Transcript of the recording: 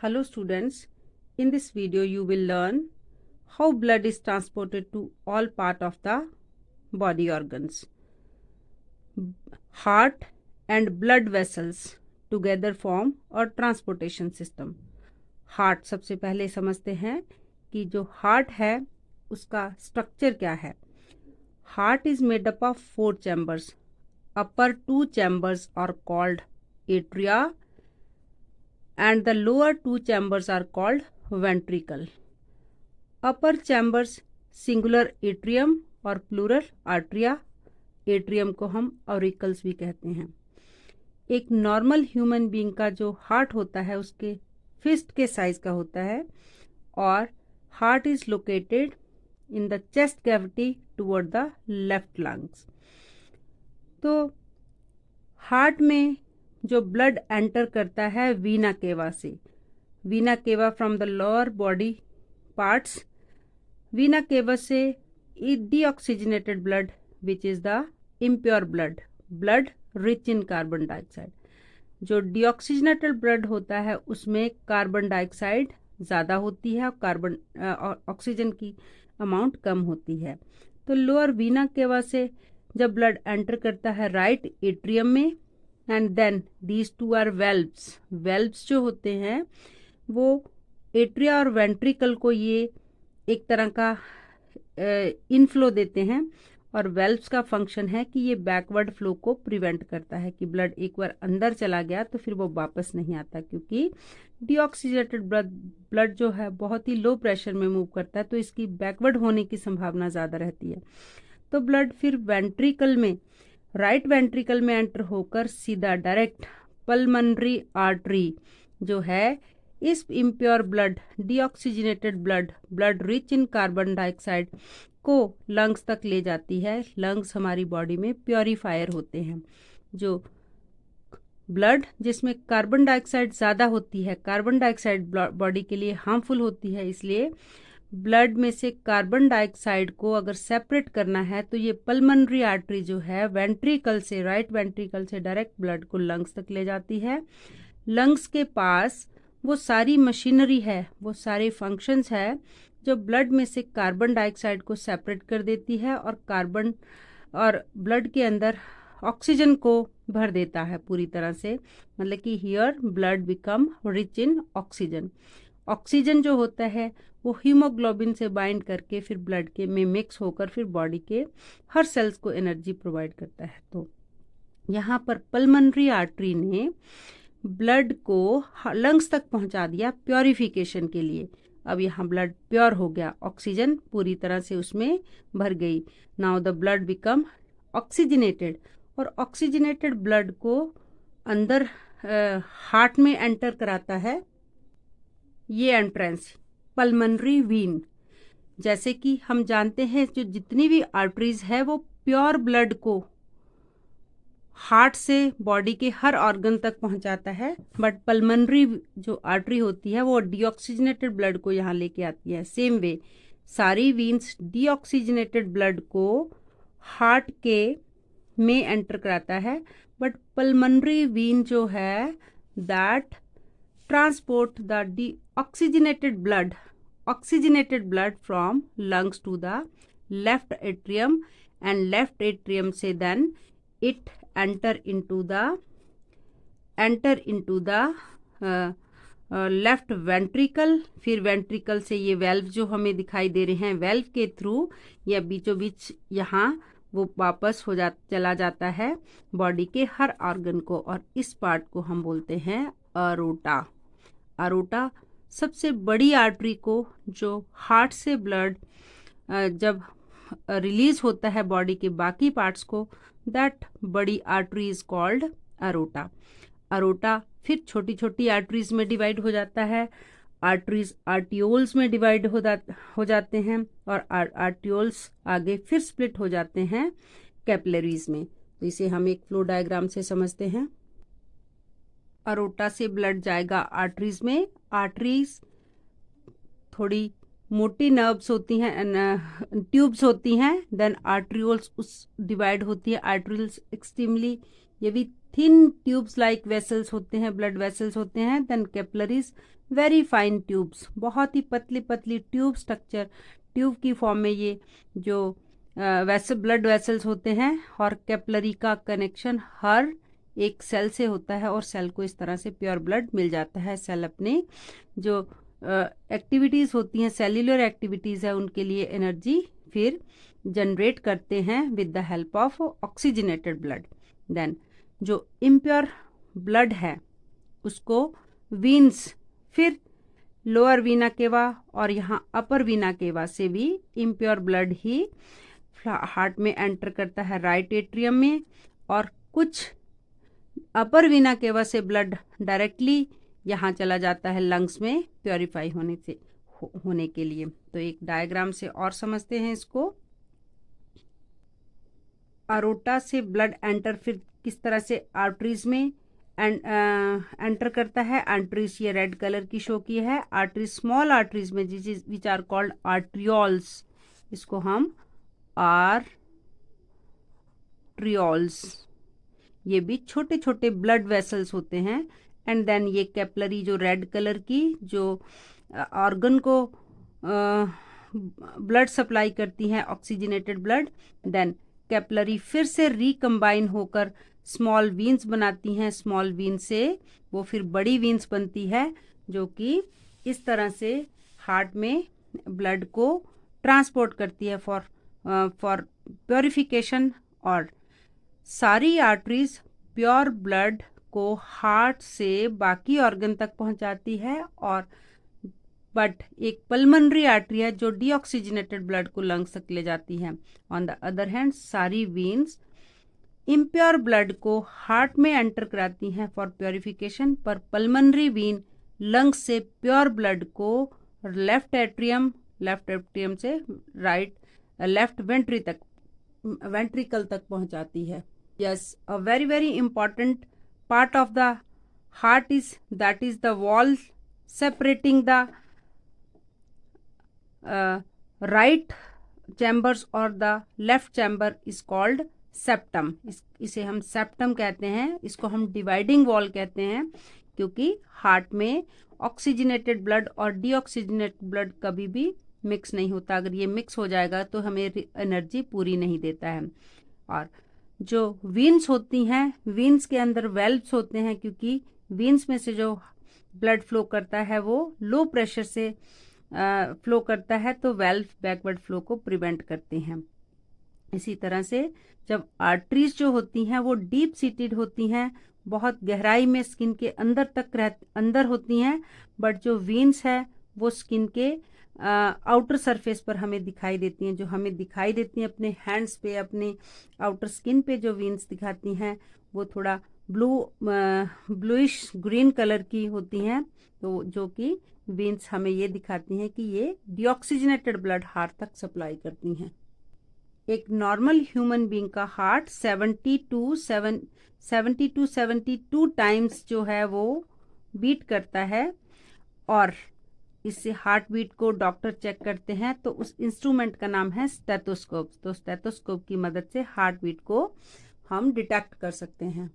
Hello students, in this video you will learn how blood is transported to all part of the body organs. Heart and blood vessels together form a transportation system. Heart सबसे पहले समझते हैं कि जो heart है उसका structure क्या है. Heart is made up of 4 chambers. Upper 2 chambers are called atria and the lower 2 chambers are called ventricle. Upper chambers singular atrium और plural atria. एट्रियम को हम ऑरिकल्स भी कहते हैं. एक नॉर्मल ह्यूमन बीइंग का जो हार्ट होता है उसके फिस्ट के साइज का होता है और heart is located in the chest cavity toward the left lungs. तो हार्ट में जो ब्लड एंटर करता है वीना केवा से. वीना केवा from the lower body parts. Veena केवा से deoxygenated blood which is the impure blood, blood rich in carbon dioxide. जो डीऑक्सीजनेटेड ब्लड होता है उसमें कार्बन डाइऑक्साइड ज़्यादा होती है और कार्बन ऑक्सीजन की अमाउंट कम होती है. तो लोअर वीना केवा से जब ब्लड एंटर करता है राइट एट्रियम में and then these two are valves. Valves जो होते हैं वो एट्रिया और वेंट्रिकल को ये एक तरह का इनफ्लो देते हैं और वेल्व्स का फंक्शन है कि ये बैकवर्ड फ्लो को प्रिवेंट करता है कि ब्लड एक बार अंदर चला गया तो फिर वो वापस नहीं आता, क्योंकि डीऑक्सीजनेटेड ब्लड जो है बहुत ही लो प्रेशर में मूव करता है तो इसकी बैकवर्ड होने की संभावना ज़्यादा रहती है. तो ब्लड फिर वेंट्रिकल में, राइट वेंट्रिकल में एंटर होकर सीधा डायरेक्ट पल्मनरी आर्टरी जो है इस impure blood, deoxygenated blood, blood rich in carbon dioxide को लंग्स तक ले जाती है. लंग्स हमारी बॉडी में प्योरीफायर होते हैं. जो ब्लड जिसमें कार्बन डाइऑक्साइड ज़्यादा होती है, कार्बन डाइऑक्साइड बॉडी के लिए हार्मफुल होती है, इसलिए ब्लड में से कार्बन डाइऑक्साइड को अगर सेपरेट करना है तो ये पल्मनरी आर्टरी जो है वेंट्रिकल से, राइट वेंट्रिकल से डायरेक्ट ब्लड को लंग्स तक ले जाती है. लंग्स के पास वो सारी मशीनरी है, वो सारे फंक्शंस है जो ब्लड में से कार्बन डाइऑक्साइड को सेपरेट कर देती है और कार्बन और ब्लड के अंदर ऑक्सीजन को भर देता है पूरी तरह से. मतलब कि here blood become rich in oxygen. Oxygen जो होता है वो हीमोग्लोबिन से बाइंड करके फिर ब्लड के में मिक्स होकर फिर बॉडी के हर सेल्स को एनर्जी प्रोवाइड करता है. तो यहाँ पर पल्मनरी आर्टरी ने ब्लड को लंग्स तक पहुँचा दिया प्योरिफिकेशन के लिए. अब यहाँ ब्लड प्योर हो गया, ऑक्सीजन पूरी तरह से उसमें भर गई. Now the blood become oxygenated और ऑक्सीजनेटेड ब्लड को अंदर हार्ट में एंटर कराता है ये एंट्रेंस पल्मनरी वीन. जैसे कि हम जानते हैं जो जितनी भी आर्टरीज है वो प्योर ब्लड को हार्ट से बॉडी के हर ऑर्गन तक पहुंचाता है, बट पल्मनरी जो आर्टरी होती है वो डीऑक्सीजनेटेड ब्लड को यहाँ लेके आती है. सेम वे सारी वीन्स डीऑक्सीजनेटेड ब्लड को हार्ट के में एंटर कराता है, बट पल्मनरी वीन जो है that transport the deoxygenated blood from lungs to the left atrium and left atrium से then it enter into the left ventricle. फिर ventricle से ये valve जो हमें दिखाई दे रहे हैं valve के थ्रू या बीचों बीच यहाँ वो वापस चला जाता है बॉडी के हर ऑर्गन को और इस पार्ट को हम बोलते हैं अरोटा. अरोटा सबसे बड़ी आर्टरी को जो हार्ट से ब्लड जब रिलीज होता है बॉडी के बाकी पार्ट्स को, दैट बड़ी artery is called aorta. Aorta फिर छोटी छोटी आर्टरीज में डिवाइड हो जाता है. आर्टरीज आर्टियोल्स में डिवाइड हो जाते हैं और आर्टियोल्स आगे फिर स्प्लिट हो जाते हैं कैपिलरीज में. तो इसे हम एक फ्लो डायग्राम से समझते हैं. अरोटा से ब्लड जाएगा आर्टरीज में. आर्टरीज थोड़ी मोटी नर्व्स होती हैं, ट्यूब्स होती हैं. देन आर्ट्रियोल्स उस डिवाइड होती है. आर्ट्रियोल्स एक्सट्रीमली ये भी थिन ट्यूब्स लाइक वेसल्स होते हैं, ब्लड वेसल्स होते हैं। Then capillaries very fine tubes, बहुत ही पतली पतली ट्यूब स्ट्रक्चर, ट्यूब की फॉर्म में ये जो ब्लड वेसल्स होते हैं। और कैपिलरी का कनेक्शन हर एक सेल से होता है और सेल को इस तरह से प्योर ब्लड मिल जाता है। सेल अपने जो एक्टिविटीज़ होती हैं, सेल्यूलर एक्टिविटीज़ है, उनके लिए एनर्जी फिर जनरेट करते हैं with the help of oxygenated blood. Then जो इम्प्योर ब्लड है उसको वीन्स, फिर लोअर वीना केवा और यहाँ अपर वीना केवा से भी इम्प्योर ब्लड ही हार्ट में एंटर करता है राइट एट्रियम में, और कुछ अपर वीना केवा से ब्लड डायरेक्टली यहाँ चला जाता है लंग्स में प्योरीफाई होने के लिए। तो एक डायग्राम से और समझते हैं इसको। अरोटा से ब्लड एंटर फिर किस तरह से आर्टरीज में एंटर करता है। आर्टरीज ये रेड कलर की शो की है। आर्टरीज, स्मॉल आर्टरीज में विच आर कॉल्ड आर्ट्रियोल्स, इसको हम आर्ट्रियोल्स, ये भी छोटे छोटे ब्लड वेसल्स होते हैं। एंड देन ये कैपिलरी जो रेड कलर की जो ऑर्गन को ब्लड सप्लाई करती हैं, ऑक्सीजनेटेड ब्लड। देन कैपिलरी फिर से रिकम्बाइन होकर स्मॉल वीन्स बनाती हैं। स्मॉल वीन से वो फिर बड़ी वीन्स बनती है जो कि इस तरह से हार्ट में ब्लड को ट्रांसपोर्ट करती है फॉर प्योरिफिकेशन। और सारी आर्टरीज प्योर ब्लड को हार्ट से बाकी ऑर्गन तक पहुंचाती है। और बट एक पल्मोनरी आर्टरी है जो डीऑक्सीजनेटेड ब्लड को लंग्स तक ले जाती है। ऑन द अदर हैंड सारी वीन्स इम्प्योर ब्लड को हार्ट में एंटर कराती हैं फॉर प्योरिफिकेशन, पर पल्मोनरी वीन लंग्स से प्योर ब्लड को लेफ्ट एट्रियम से राइट लेफ्ट वेंट्रिकल तक पहुंचाती है। Yes, a very very important part of the heart is the wall separating the right chambers or the left chamber is called septum. इसे हम septum कहते हैं। इसको हम dividing wall कहते हैं क्योंकि हार्ट में ऑक्सीजनेटेड ब्लड और डीऑक्सीजनेटेड ब्लड कभी भी मिक्स नहीं होता। अगर ये मिक्स हो जाएगा तो हमें एनर्जी पूरी नहीं देता है। और जो वीन्स होती हैं, वीन्स के अंदर वेल्व्स होते हैं क्योंकि वीन्स में से जो ब्लड फ्लो करता है वो लो प्रेशर से फ्लो करता है, तो वेल्व बैकवर्ड फ्लो को प्रिवेंट करते हैं। इसी तरह से जब आर्टरीज जो होती हैं वो डीप सीटेड होती हैं, बहुत गहराई में स्किन के अंदर होती हैं, बट जो वीन्स है वो स्किन के आउटर सरफेस पर हमें दिखाई देती हैं। जो हमें दिखाई देती हैं अपने हैंड्स पे, अपने आउटर स्किन पे जो वीन्स दिखाती हैं वो थोड़ा ब्लूइश ग्रीन कलर की होती हैं। तो जो कि वीन्स हमें ये दिखाती हैं कि ये डीऑक्सीजनेटेड ब्लड हार्ट तक सप्लाई करती हैं। एक नॉर्मल ह्यूमन बीइंग का हार्ट 70 to 72 टाइम्स जो है वो बीट करता है, और इससे हार्ट बीट को डॉक्टर चेक करते हैं तो उस इंस्ट्रूमेंट का नाम है स्टेथोस्कोप। तो स्टेथोस्कोप की मदद से हार्ट बीट को हम डिटेक्ट कर सकते हैं।